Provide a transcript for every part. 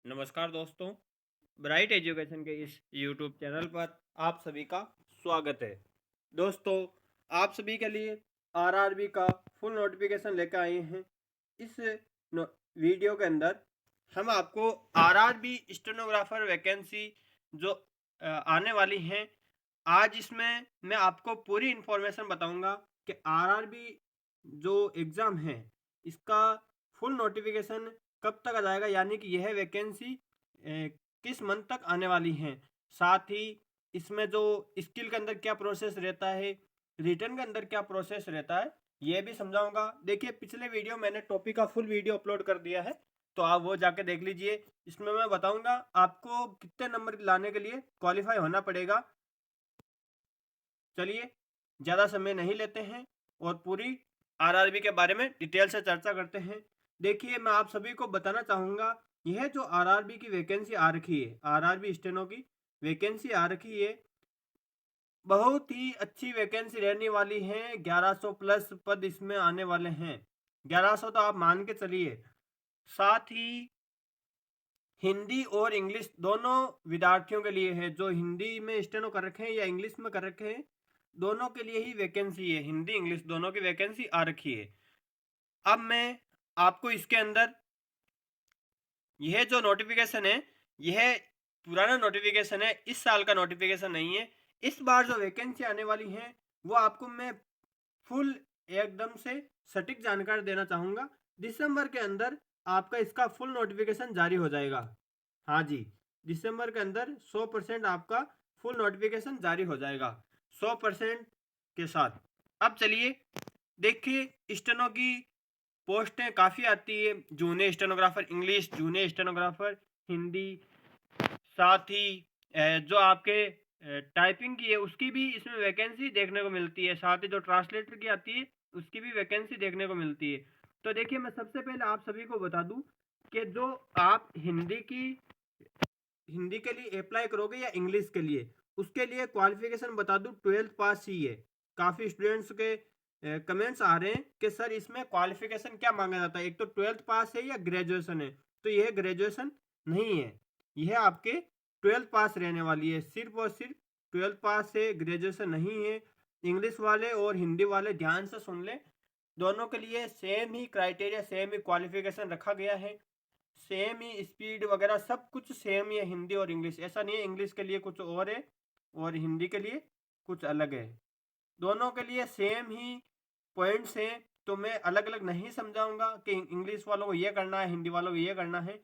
नमस्कार दोस्तों, bright education के इस यूट्यूब चैनल पर आप सभी का स्वागत है। दोस्तों, आप सभी के लिए आरआरबी का फुल नोटिफिकेशन लेकर आए हैं। इस वीडियो के अंदर हम आपको आरआरबी स्टेनोग्राफर वैकेंसी जो आने वाली हैं, आज इसमें मैं आपको पूरी इन्फॉर्मेशन बताऊंगा कि आरआरबी जो एग्ज़ाम है इसका फुल नोटिफिकेशन कब तक आ जाएगा, यानी कि यह वैकेंसी किस मंथ तक आने वाली हैं। साथ ही इसमें जो स्किल के अंदर क्या प्रोसेस रहता है, रिटर्न के अंदर क्या प्रोसेस रहता है, यह भी समझाऊंगा। देखिए, पिछले वीडियो मैंने टॉपिक का फुल वीडियो अपलोड कर दिया है, तो आप वो जाके देख लीजिए। इसमें मैं बताऊंगा आपको कितने नंबर लाने के लिए क्वालिफाई होना पड़ेगा। चलिए, ज़्यादा समय नहीं लेते हैं और पूरी आरआरबी के बारे में डिटेल से चर्चा करते हैं। देखिए, मैं आप सभी को बताना चाहूँगा, यह जो आरआरबी की वैकेंसी आ रखी है, आरआरबी स्टेनो की वैकेंसी आ रखी है, बहुत ही अच्छी वैकेंसी रहने वाली है। 1100 प्लस पद इसमें आने वाले हैं। 1100 तो आप मान के चलिए। साथ ही हिंदी और इंग्लिश दोनों विद्यार्थियों के लिए है, जो हिंदी में स्टेनो कर रखे हैं या इंग्लिश में कर रखे हैं, दोनों के लिए ही वैकेंसी है। हिंदी इंग्लिश दोनों की वैकेंसी आ रखी है। अब मैं आपको इसके अंदर यह जो नोटिफिकेशन है, यह पुराना नोटिफिकेशन है, इस साल का नोटिफिकेशन नहीं है। इस बार जो वैकेंसी आने वाली है वो आपको मैं फुल एकदम से सटीक जानकारी देना चाहूँगा। दिसंबर के अंदर आपका इसका फुल नोटिफिकेशन जारी हो जाएगा। हाँ जी, दिसंबर के अंदर 100% आपका फुल नोटिफिकेशन जारी हो जाएगा, 100% के साथ। अब चलिए देखिए, स्टेनो की पोस्टें काफ़ी आती है। Junior stenographer English, junior stenographer Hindi, साथ ही जो आपके टाइपिंग की है उसकी भी इसमें वैकेंसी देखने को मिलती है। साथ ही जो ट्रांसलेटर की आती है उसकी भी वैकेंसी देखने को मिलती है। तो देखिए, मैं सबसे पहले आप सभी को बता दूं कि जो आप हिंदी के लिए अप्लाई करोगे या इंग्लिश के लिए, उसके लिए क्वालिफिकेशन बता दूं, 12th पास ही है। काफ़ी स्टूडेंट्स के कमेंट्स आ रहे हैं कि सर इसमें क्वालिफिकेशन क्या मांगा जाता है, एक तो 12th पास है या ग्रेजुएशन है। तो यह ग्रेजुएशन नहीं है, यह आपके 12th पास रहने वाली है, सिर्फ और सिर्फ 12th पास है, ग्रेजुएशन नहीं है। इंग्लिश वाले और हिंदी वाले ध्यान से सुन लें, दोनों के लिए सेम ही क्राइटेरिया, सेम ही क्वालिफिकेशन रखा गया है, सेम ही स्पीड वगैरह सब कुछ सेम ही है। हिंदी और इंग्लिश ऐसा नहीं है, इंग्लिश के लिए कुछ और है और हिंदी के लिए कुछ अलग है। दोनों के लिए सेम ही पॉइंट्स हैं, तो मैं अलग अलग नहीं समझाऊंगा कि इंग्लिश वालों को ये करना है, हिंदी वालों को ये करना है।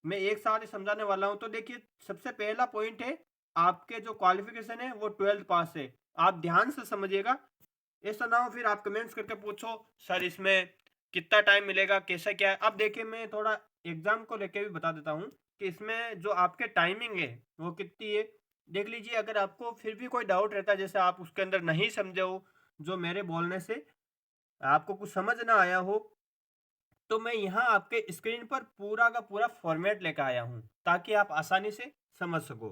मैं एक साथ ही समझाने वाला हूं। तो देखिए, सबसे पहला पॉइंट है, आपके जो क्वालिफिकेशन है वो 12th पास है। आप ध्यान से समझिएगा, ऐसा ना हो फिर आप कमेंट्स करके पूछो सर इसमें कितना टाइम मिलेगा, कैसा क्या है। अब देखिए, मैं थोड़ा एग्जाम को लेके भी बता देता हूँ कि इसमें जो आपके टाइमिंग है वो कितनी है। देख लीजिए, अगर आपको फिर भी कोई डाउट रहता है, जैसे आप उसके अंदर नहीं समझे हो, जो मेरे बोलने से आपको कुछ समझ ना आया हो, तो मैं यहाँ आपके स्क्रीन पर पूरा का पूरा फॉर्मेट लेकर आया हूँ ताकि आप आसानी से समझ सको।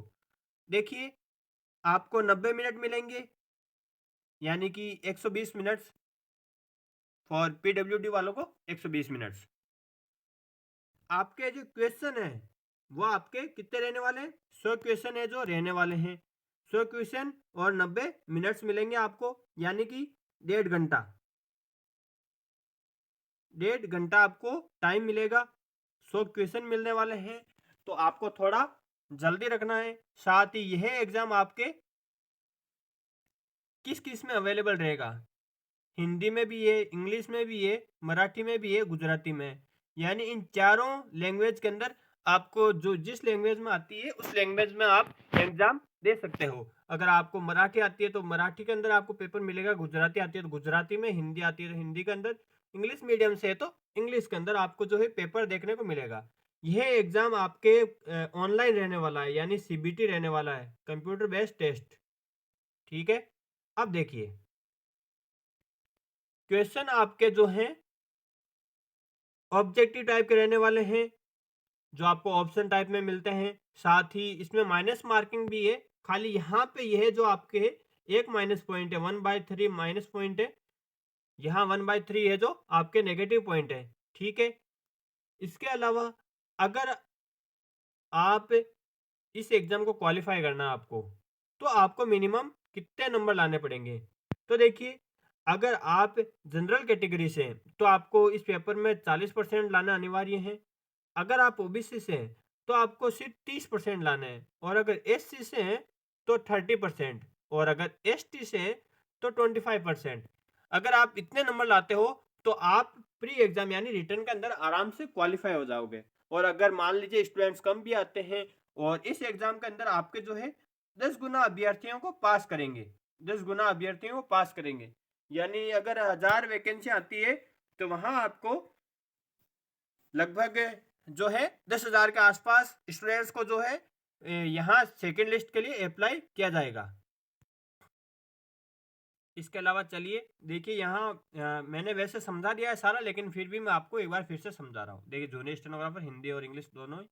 देखिए, आपको 90 मिनट मिलेंगे, यानी कि 120 मिनट्स। फॉर पीडब्ल्यूडी वालों को 120 मिनट्स। आपके जो क्वेश्चन है वो आपके कितने रहने वाले हैं, 100 क्वेश्चन है जो रहने वाले हैं। 100 क्वेश्चन और 90 मिनट्स मिलेंगे आपको, यानी कि 1.5 घंटा। 1.5 घंटा आपको टाइम मिलेगा। 100 क्वेश्चन मिलने वाले हैं, तो आपको थोड़ा जल्दी रखना है। साथ ही यह एग्जाम आपके किस किस में अवेलेबल रहेगा, हिंदी में भी है, इंग्लिश में भी है, मराठी में भी है, गुजराती में है। यानी इन चारों लैंग्वेज के अंदर आपको जो जिस लैंग्वेज में आती है उस लैंग्वेज में आप एग्जाम दे सकते हो। अगर आपको मराठी आती है तो मराठी के अंदर आपको पेपर मिलेगा, गुजराती आती है तो गुजराती में, हिंदी आती है तो हिंदी के अंदर, इंग्लिश मीडियम से है तो इंग्लिश के अंदर आपको जो है पेपर देखने को मिलेगा। यह एग्जाम आपके ऑनलाइन रहने वाला है, यानी सीबीटी रहने वाला है, कंप्यूटर बेस्ड टेस्ट। ठीक है, अब देखिए, क्वेश्चन आपके जो हैं ऑब्जेक्टिव टाइप के रहने वाले हैं, जो आपको ऑप्शन टाइप में मिलते हैं। साथ ही इसमें माइनस मार्किंग भी है। खाली यहाँ पे यह जो आपके है एक माइनस पॉइंट है, 1/3 माइनस पॉइंट है। यहाँ 1/3 है जो आपके नेगेटिव पॉइंट है। ठीक है, इसके अलावा अगर आप इस एग्ज़ाम को क्वालिफ़ाई करना है आपको, तो आपको मिनिमम कितने नंबर लाने पड़ेंगे? तो देखिए, अगर आप जनरल कैटेगरी से हैं, तो आपको इस पेपर में 40% लाना अनिवार्य है। अगर आप ओबीसी से हैं, तो आपको सिर्फ़ 30% लाना है और अगर एससी से हैं, तो 30% और अगर एसटी से हैं, तो 25%। अगर आप इतने नंबर लाते हो, तो आप प्री एग्ज़ाम यानी रिटन के अंदर आराम से क्वालिफ़ाई हो जाओगे। और अगर मान लीजिए स्टूडेंट्स कम भी आते हैं और इस एग्ज़ाम के अंदर आपके जो है 10 गुना अभ्यर्थियों को पास करेंगे, 10 गुना अभ्यर्थियों को पास करेंगे। यानी अगर 1000 वैकेंसी आती है, तो वहाँ आपको लगभग जो है 10,000 के आसपास स्टूडेंट्स को जो है यहाँ सेकंड लिस्ट के लिए अप्लाई किया जाएगा। इसके अलावा चलिए देखिए यहाँ मैंने वैसे समझा दिया है सारा, लेकिन फिर भी मैं आपको एक बार फिर से समझा रहा हूँ। देखिए जूनियर स्टेनोग्राफर हिंदी और इंग्लिश दोनों ही।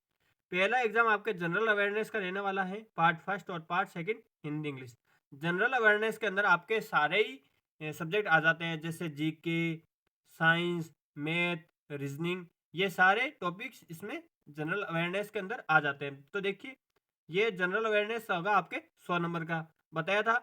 पहला एग्जाम आपके जनरल अवेयरनेस का रहने वाला है, पार्ट फर्स्ट और part second Hindi English. General awareness के अंदर आपके सारे ही सब्जेक्ट आ जाते हैं, जैसे जीके, साइंस, मैथ, रीजनिंग, ये सारे टॉपिक्स इसमें जनरल अवेयरनेस के अंदर आ जाते हैं। तो देखिए ये जनरल अवेयरनेस होगा आपके 100 नंबर का बताया था।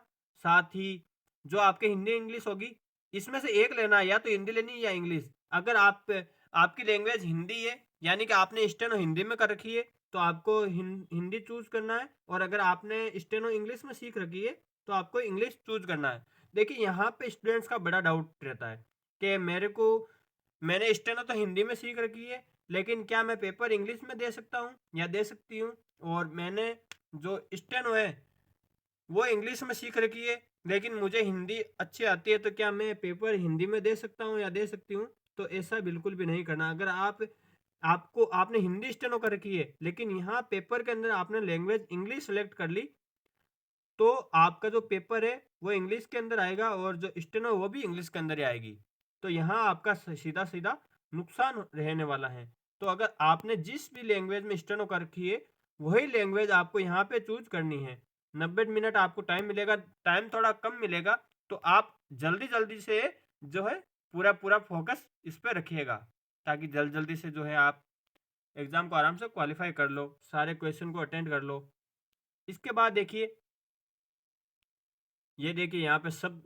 साथ ही जो आपके हिंदी इंग्लिश होगी, इसमें से एक लेना है, या तो हिंदी लेनी है या इंग्लिश। अगर आपकी लैंग्वेज हिंदी है, यानी कि आपने स्टेनो हिंदी में कर रखी है, तो आपको हिंदी चूज करना है। और अगर आपने स्टेनो इंग्लिश में सीख रखी है, तो आपको इंग्लिश चूज करना है। देखिए यहाँ पे स्टूडेंट्स का बड़ा डाउट रहता है कि मैंने स्टेनो तो हिंदी में सीख रखी है, लेकिन क्या मैं पेपर इंग्लिश में दे सकता हूँ या दे सकती हूँ? और मैंने जो स्टेनो है वो इंग्लिश में सीख रखी है, लेकिन मुझे हिंदी अच्छी आती है, तो क्या मैं पेपर हिंदी में दे सकता हूँ या दे सकती हूँ? तो ऐसा बिल्कुल भी नहीं करना। अगर आपने हिंदी स्टेनो कर रखी है, लेकिन यहाँ पेपर के अंदर आपने लैंग्वेज इंग्लिश सेलेक्ट कर ली, तो आपका जो पेपर है वो इंग्लिश के अंदर आएगा और जो स्टेनो वो भी इंग्लिश के अंदर ही आएगी। तो यहाँ आपका सीधा सीधा नुकसान रहने वाला है। तो अगर आपने जिस भी लैंग्वेज में स्टेनो कर रखी है, वही लैंग्वेज आपको यहाँ पे चूज करनी है। 90 मिनट आपको टाइम मिलेगा, टाइम थोड़ा कम मिलेगा, तो आप जल्दी जल्दी से जो है पूरा पूरा फोकस इस पे रखिएगा, ताकि जल्द जल्दी से जो है आप एग्जाम को आराम से क्वालिफाई कर लो, सारे क्वेश्चन को अटेंड कर लो। इसके बाद देखिए, ये देखिए यहाँ पे सब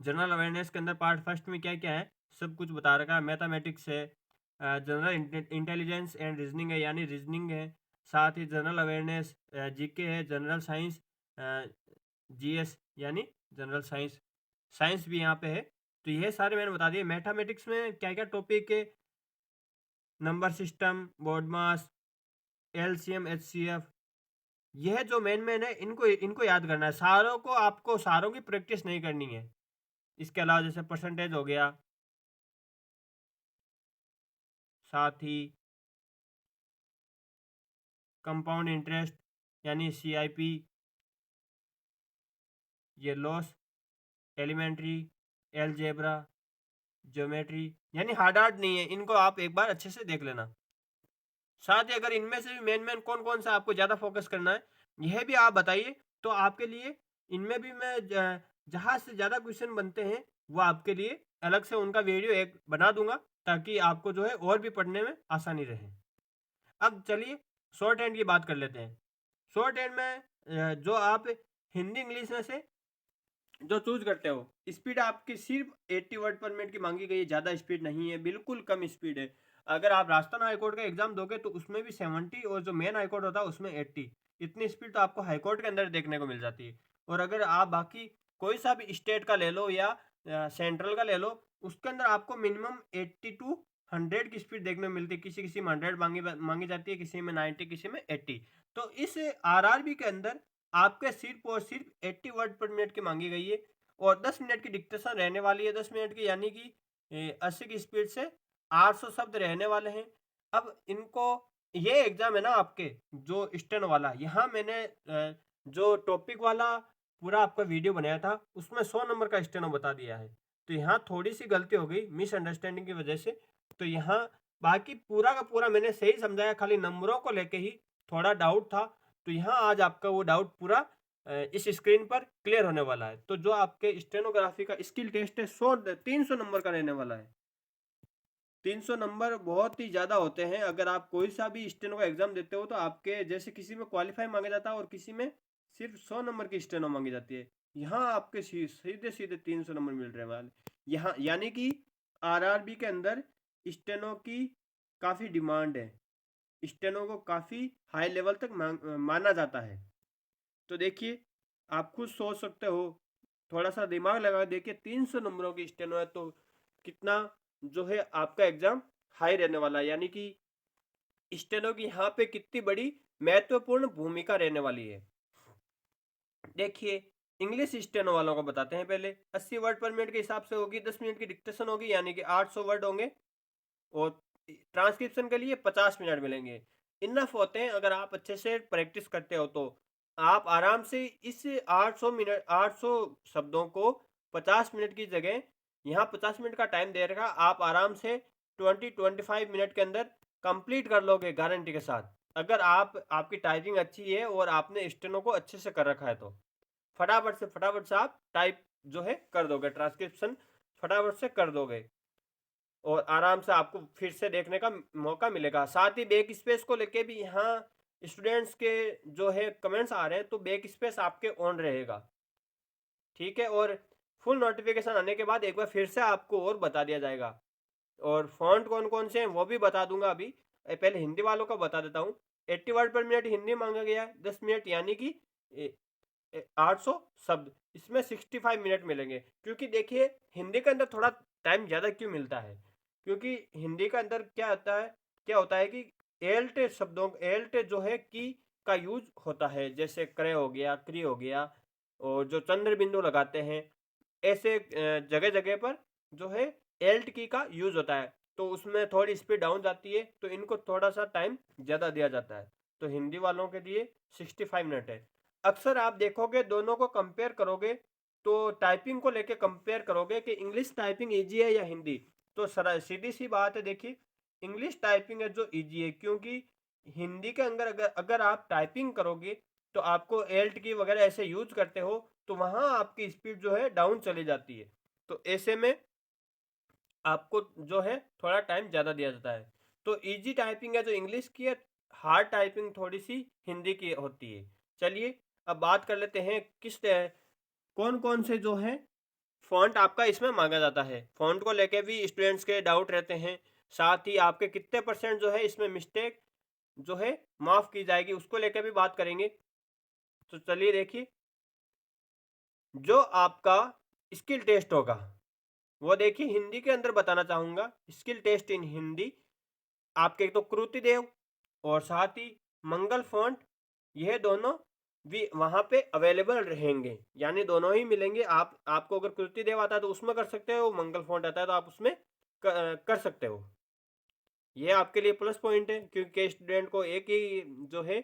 जनरल अवेयरनेस के अंदर पार्ट फर्स्ट में क्या क्या है सब कुछ बता रखा है। मैथमेटिक्स है, जनरल इंटेलिजेंस एंड रीजनिंग है, यानी रीजनिंग है। साथ ही जनरल अवेयरनेस, जीके है, जनरल साइंस, जीएस यानी जनरल साइंस, साइंस भी यहाँ पे है। तो ये सारे मैंने बता दिए। मैथमेटिक्स में क्या क्या टॉपिक है, नंबर सिस्टम, बोर्ड मास, एलसीएम, एचसीएफ, यह जो मेन है, इनको इनको याद करना है। सारों को आपको सारों की प्रैक्टिस नहीं करनी है। इसके अलावा जैसे परसेंटेज हो गया, साथ ही कंपाउंड इंटरेस्ट यानी सीआईपी, ये लॉस, एलिमेंट्री, अलजेब्रा, ज्योमेट्री, यानी हार्ड हार्ड नहीं है, इनको आप एक बार अच्छे से देख लेना। साथ ही अगर इनमें से भी मेन कौन कौन सा आपको ज़्यादा फोकस करना है, यह भी आप बताइए, तो आपके लिए इनमें भी मैं जहाँ से ज़्यादा क्वेश्चन बनते हैं वो आपके लिए अलग से उनका वीडियो एक बना दूंगा, ताकि आपको जो है और भी पढ़ने में आसानी रहे। अब चलिए शॉर्ट हैंड की बात कर लेते हैं। शॉर्ट हैंड में जो आप हिंदी इंग्लिश में से जो चूज करते हो, स्पीड आपकी सिर्फ 80 वर्ड पर मिनट की मांगी गई है, ज़्यादा स्पीड नहीं है, बिल्कुल कम स्पीड है। अगर आप राजस्थान हाईकोर्ट का एग्जाम दोगे तो उसमें भी 70 और जो मेन हाईकोर्ट होता है उसमें 80, इतनी स्पीड तो आपको हाईकोर्ट के अंदर देखने को मिल जाती है। और अगर आप बाकी कोई सा भी स्टेट का ले लो या सेंट्रल का ले लो, उसके अंदर आपको मिनिमम 80 टू 100 की स्पीड देखने को मिलती है। किसी किसी में 100 मांगी मांगी जाती है, किसी में 90, किसी में 80। तो इस आरआरबी के अंदर आपके सिर्फ और सिर्फ 80 वर्ड पर मिनट की मांगी गई है और 10 मिनट की डिक्टेशन रहने वाली है। 10 मिनट की यानी कि 80 की स्पीड से 800 शब्द रहने वाले हैं। अब इनको ये एग्जाम है ना आपके जो स्टेनो वाला, यहाँ मैंने जो टॉपिक वाला पूरा आपका वीडियो बनाया था उसमें 100 नंबर का स्टेनो बता दिया है। तो यहाँ थोड़ी सी गलती हो गई मिसअंडरस्टैंडिंग की वजह से। तो यहाँ बाकी पूरा का पूरा मैंने सही समझाया, खाली नंबरों को लेके ही थोड़ा डाउट था। तो यहाँ आज आपका वो डाउट पूरा इस स्क्रीन पर क्लियर होने वाला है। तो जो आपके स्टेनोग्राफी का स्किल टेस्ट है 300 नंबर का रहने वाला है। 300 नंबर बहुत ही ज़्यादा होते हैं। अगर आप कोई सा भी स्टेनो का एग्ज़ाम देते हो तो आपके जैसे किसी में क्वालीफाई मांगा जाता है और किसी में सिर्फ 100 नंबर की स्टेनो मांगी जाती है। यहाँ आपके सीधे सीधे 300 नंबर मिल रहे हैं वाले यहाँ, यानी कि आरआरबी के अंदर स्टेनो की काफ़ी डिमांड है। स्टेनो को काफ़ी हाई लेवल तक माना जाता है। तो देखिए, आप खुद सोच सकते हो, थोड़ा सा दिमाग लगा देखिए, 300 नंबरों की स्टेनो है तो कितना जो है आपका एग्जाम हाई रहने वाला है, यानी कि स्टेनो की यहाँ पे कितनी बड़ी महत्वपूर्ण भूमिका रहने वाली है। देखिए, इंग्लिश स्टेनो वालों को बताते हैं पहले। 80 वर्ड पर मिनट के हिसाब से होगी, 10 मिनट की डिक्टेशन होगी, यानी कि 800 वर्ड होंगे और ट्रांसक्रिप्शन के लिए 50 मिनट मिलेंगे। इनफ होते हैं अगर आप अच्छे से प्रैक्टिस करते हो तो। आप आराम से इस 800 शब्दों को 50 मिनट की जगह, यहाँ 50 मिनट का टाइम दे रखा, आप आराम से 20-25 मिनट के अंदर कंप्लीट कर लोगे गारंटी के साथ। अगर आपकी टाइपिंग अच्छी है और आपने स्टेनो को अच्छे से कर रखा है तो फटाफट से आप टाइप जो है कर दोगे, ट्रांसक्रिप्शन फटाफट से कर दोगे और आराम से आपको फिर से देखने का मौका मिलेगा। साथ ही बैक स्पेस को लेके भी यहाँ स्टूडेंट्स के जो है कमेंट्स आ रहे हैं, तो बैक स्पेस आपके ऑन रहेगा, ठीक है। और फुल नोटिफिकेशन आने के बाद एक बार फिर से आपको और बता दिया जाएगा। और फॉन्ट कौन कौन से हैं वो भी बता दूंगा अभी। पहले हिंदी वालों का बता देता हूँ। 80 वर्ड पर मिनट हिंदी मांगा गया है, 10 मिनट यानी कि 800 शब्द, इसमें 65 मिनट मिलेंगे। क्योंकि देखिए, हिंदी के अंदर थोड़ा टाइम ज़्यादा क्यों मिलता है, क्योंकि हिंदी के अंदर क्या होता है कि एल्ट शब्दों, एल्ट जो है की का यूज होता है, जैसे क्रय हो गया, क्री हो गया, और जो चंद्र बिंदु लगाते हैं, ऐसे जगह जगह पर जो है एल्ट की का यूज होता है, तो उसमें थोड़ी स्पीड डाउन जाती है, तो इनको थोड़ा सा टाइम ज़्यादा दिया जाता है। तो हिंदी वालों के लिए 65 मिनट है। अक्सर आप देखोगे, दोनों को कंपेयर करोगे तो टाइपिंग को लेके कंपेयर करोगे कि इंग्लिश टाइपिंग इजी है या हिंदी, तो सीधी सी बात है, देखिए इंग्लिश टाइपिंग है जो इजी है, क्योंकि हिंदी के अंदर अगर आप टाइपिंग करोगे तो आपको एल्ट की वगैरह ऐसे यूज करते हो, तो वहां आपकी स्पीड जो है डाउन चली जाती है। तो ऐसे में आपको जो है थोड़ा टाइम ज़्यादा दिया जाता है। तो इजी टाइपिंग है जो इंग्लिश की है, हार्ड टाइपिंग थोड़ी सी हिंदी की होती है। चलिए अब बात कर लेते हैं कौन कौन से जो है फ़ॉन्ट आपका इसमें मांगा जाता है। फ़ॉन्ट को लेके भी स्टूडेंट्स के डाउट रहते हैं। साथ ही आपके कितने परसेंट जो है इसमें मिस्टेक जो है माफ़ की जाएगी, उसको लेके भी बात करेंगे। तो चलिए देखिए, जो आपका स्किल टेस्ट होगा वो देखिए हिंदी के अंदर बताना चाहूँगा। स्किल टेस्ट इन हिंदी आपके एक तो कृतिदेव और साथ ही मंगल फॉन्ट, यह दोनों भी वहाँ पे अवेलेबल रहेंगे, यानी दोनों ही मिलेंगे। आपको अगर कृतिदेव आता है तो उसमें कर सकते हो, मंगल फॉन्ट आता है तो आप उसमें कर सकते हो। ये आपके लिए प्लस पॉइंट है, क्योंकि स्टूडेंट को एक ही जो है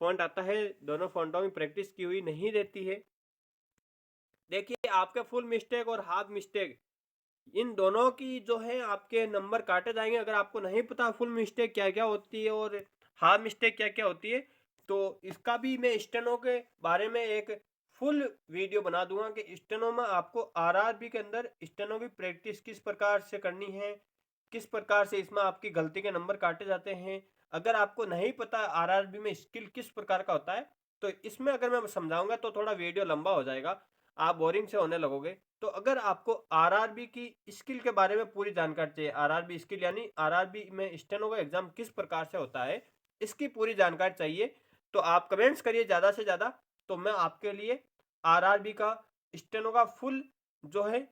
फॉन्ट आता है, दोनों फॉन्टों में प्रैक्टिस की हुई नहीं रहती है। देखिए, आपके फुल मिस्टेक और हाफ मिस्टेक, इन दोनों की जो है आपके नंबर काटे जाएंगे। अगर आपको नहीं पता फुल मिस्टेक क्या क्या होती है और हाफ मिस्टेक क्या क्या होती है, तो इसका भी मैं स्टेनो के बारे में एक फुल वीडियो बना दूंगा कि स्टेनो में आपको आरआरबी के अंदर स्टेनो की प्रैक्टिस किस प्रकार से करनी है, किस प्रकार से इसमें आपकी गलती के नंबर काटे जाते हैं। अगर आपको नहीं पता आरआरबी में स्किल किस प्रकार का होता है, तो इसमें अगर मैं समझाऊंगा तो थोड़ा वीडियो लंबा हो जाएगा, आप बोरिंग से होने लगोगे। तो अगर आपको आरआरबी की स्किल के बारे में पूरी जानकारी चाहिए, आरआरबी स्किल यानी आरआरबी में स्टेनो का एग्जाम किस प्रकार से होता है, इसकी पूरी जानकारी चाहिए, तो आप कमेंट्स करिए ज़्यादा से ज़्यादा। तो मैं आपके लिए आरआरबी का स्टेनो का फुल जो है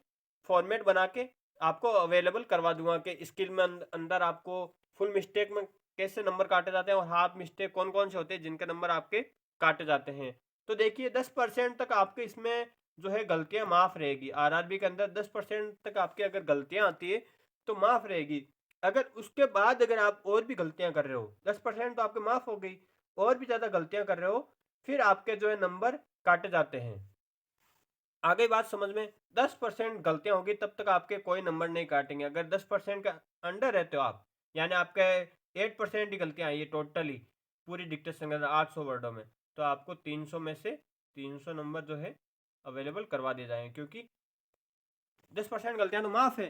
फॉर्मेट बना के आपको अवेलेबल करवा दूंगा कि स्किल में अंदर आपको फुल मिस्टेक में कैसे नंबर काटे जाते हैं और हाफ मिस्टेक कौन कौन से होते हैं जिनके नंबर आपके काटे जाते हैं। तो देखिए 10% तक आपके इसमें जो है गलतियां माफ रहेगी। आरआरबी के अंदर 10% तक आपकी अगर गलतियां आती है तो माफ रहेगी। अगर उसके बाद अगर आप और भी गलतियां कर रहे हो, 10% तो आपके माफ हो गई, और भी ज्यादा गलतियां कर रहे हो, फिर आपके जो है नंबर काटे जाते हैं। आगे बात समझ में, 10% गलतियां होगी तब तक आपके कोई नंबर नहीं काटेंगे। अगर 10% का अंडर रहते हो आप, यानी आपके 8% ही गलतियां आई है टोटली पूरी डिक्टेशन के अंदर 800 वर्डों में, तो आपको 300 में से 300 नंबर जो है अवेलेबल करवा दिए जाएंगे, क्योंकि 10% गलतियां तो माफ है।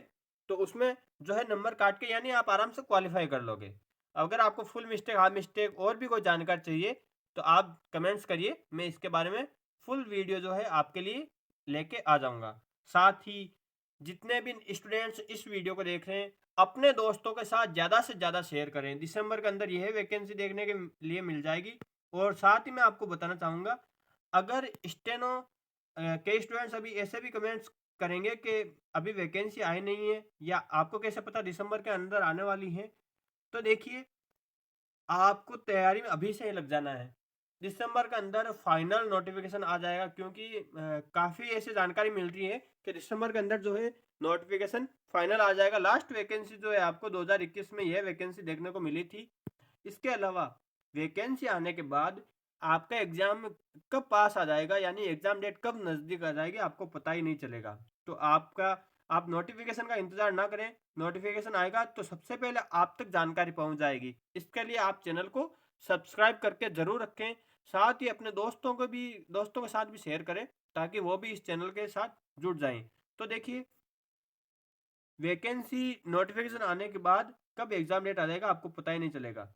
तो उसमें जो है नंबर काट के यानी आप आराम से क्वालिफाई कर लोगे। अगर आपको फुल मिस्टेक, हाफ मिस्टेक और भी कोई जानकारी चाहिए तो आप कमेंट्स करिए, मैं इसके बारे में फुल वीडियो जो है आपके लिए लेके आ जाऊँगा। साथ ही जितने भी स्टूडेंट्स इस वीडियो को देख रहे हैं, अपने दोस्तों के साथ ज़्यादा से ज़्यादा शेयर करें। दिसंबर के अंदर यह वैकेंसी देखने के लिए मिल जाएगी। और साथ ही मैं आपको बताना चाहूँगा, अगर स्टेनो कई स्टूडेंट्स अभी ऐसे भी कमेंट्स करेंगे कि अभी वैकेंसी आई नहीं है या आपको कैसे पता दिसंबर के अंदर आने वाली है। तो देखिए, आपको तैयारी में अभी से ही लग जाना है। दिसंबर के अंदर फाइनल नोटिफिकेशन आ जाएगा, क्योंकि काफ़ी ऐसी जानकारी मिल रही है कि दिसंबर के अंदर जो है नोटिफिकेशन फाइनल आ जाएगा। लास्ट वैकेंसी जो है आपको 2021 में यह वैकेंसी देखने को मिली थी। इसके अलावा वैकेंसी आने के बाद आपका एग्ज़ाम कब पास आ जाएगा, यानी एग्ज़ाम डेट कब नज़दीक आ जाएगी, आपको पता ही नहीं चलेगा। तो आप नोटिफिकेशन का इंतज़ार ना करें, नोटिफिकेशन आएगा तो सबसे पहले आप तक जानकारी पहुंच जाएगी। इसके लिए आप चैनल को सब्सक्राइब करके ज़रूर रखें। साथ ही अपने दोस्तों के साथ भी शेयर करें, ताकि वो भी इस चैनल के साथ जुड़ जाएं। तो देखिए, वैकेंसी नोटिफिकेशन आने के बाद कब एग्ज़ाम डेट आ जाएगा आपको पता ही नहीं चलेगा।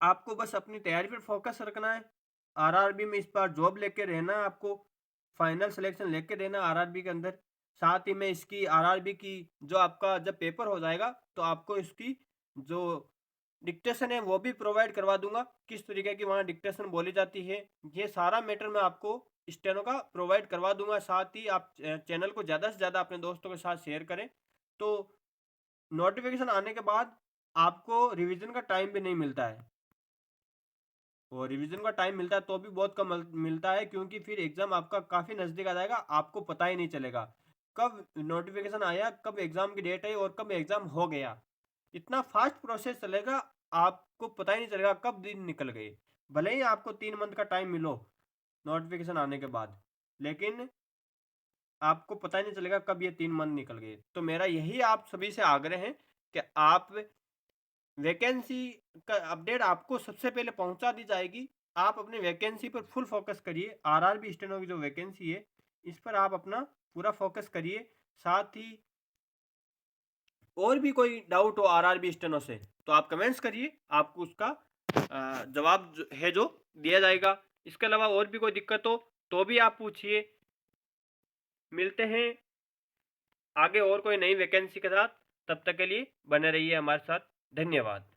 आपको बस अपनी तैयारी पर फोकस रखना है। आरआरबी में इस बार जॉब लेके रहना है आपको, फाइनल सिलेक्शन लेके रहना आरआरबी के अंदर। साथ ही में इसकी आरआरबी की जो आपका जब पेपर हो जाएगा तो आपको इसकी जो डिक्टेशन है वो भी प्रोवाइड करवा दूंगा, किस तरीके की वहाँ डिक्टेशन बोली जाती है, ये सारा मैटर मैं आपको स्टेनो का प्रोवाइड करवा दूंगा। साथ ही आप चैनल को ज़्यादा से ज़्यादा अपने दोस्तों के साथ शेयर करें। तो नोटिफिकेशन आने के बाद आपको रिवीजन का टाइम भी नहीं मिलता है, और रिवीजन का टाइम मिलता है तो भी बहुत कम मिलता है, क्योंकि फिर एग्जाम आपका काफ़ी नज़दीक आ जाएगा, आपको पता ही नहीं चलेगा कब नोटिफिकेशन आया, कब एग्जाम की डेट आई और कब एग्जाम हो गया। इतना फास्ट प्रोसेस चलेगा, आपको पता ही नहीं चलेगा कब दिन निकल गए। भले ही आपको 3 मंथ का टाइम मिलो नोटिफिकेशन आने के बाद, लेकिन आपको पता ही नहीं चलेगा कब ये 3 मंथ निकल गए। तो मेरा यही आप सभी से आग्रह है कि आप वैकेंसी का अपडेट आपको सबसे पहले पहुंचा दी जाएगी। आप अपनी वैकेंसी पर फुल फोकस करिए। आरआरबी स्टेनो की जो वैकेंसी है इस पर आप अपना पूरा फोकस करिए। साथ ही और भी कोई डाउट हो आरआरबी स्टेनो से तो आप कमेंट्स करिए, आपको उसका जवाब है जो दिया जाएगा। इसके अलावा और भी कोई दिक्कत हो तो भी आप पूछिए। मिलते हैं आगे और कोई नई वैकेंसी के साथ, तब तक के लिए बने रहिए हमारे साथ। धन्यवाद।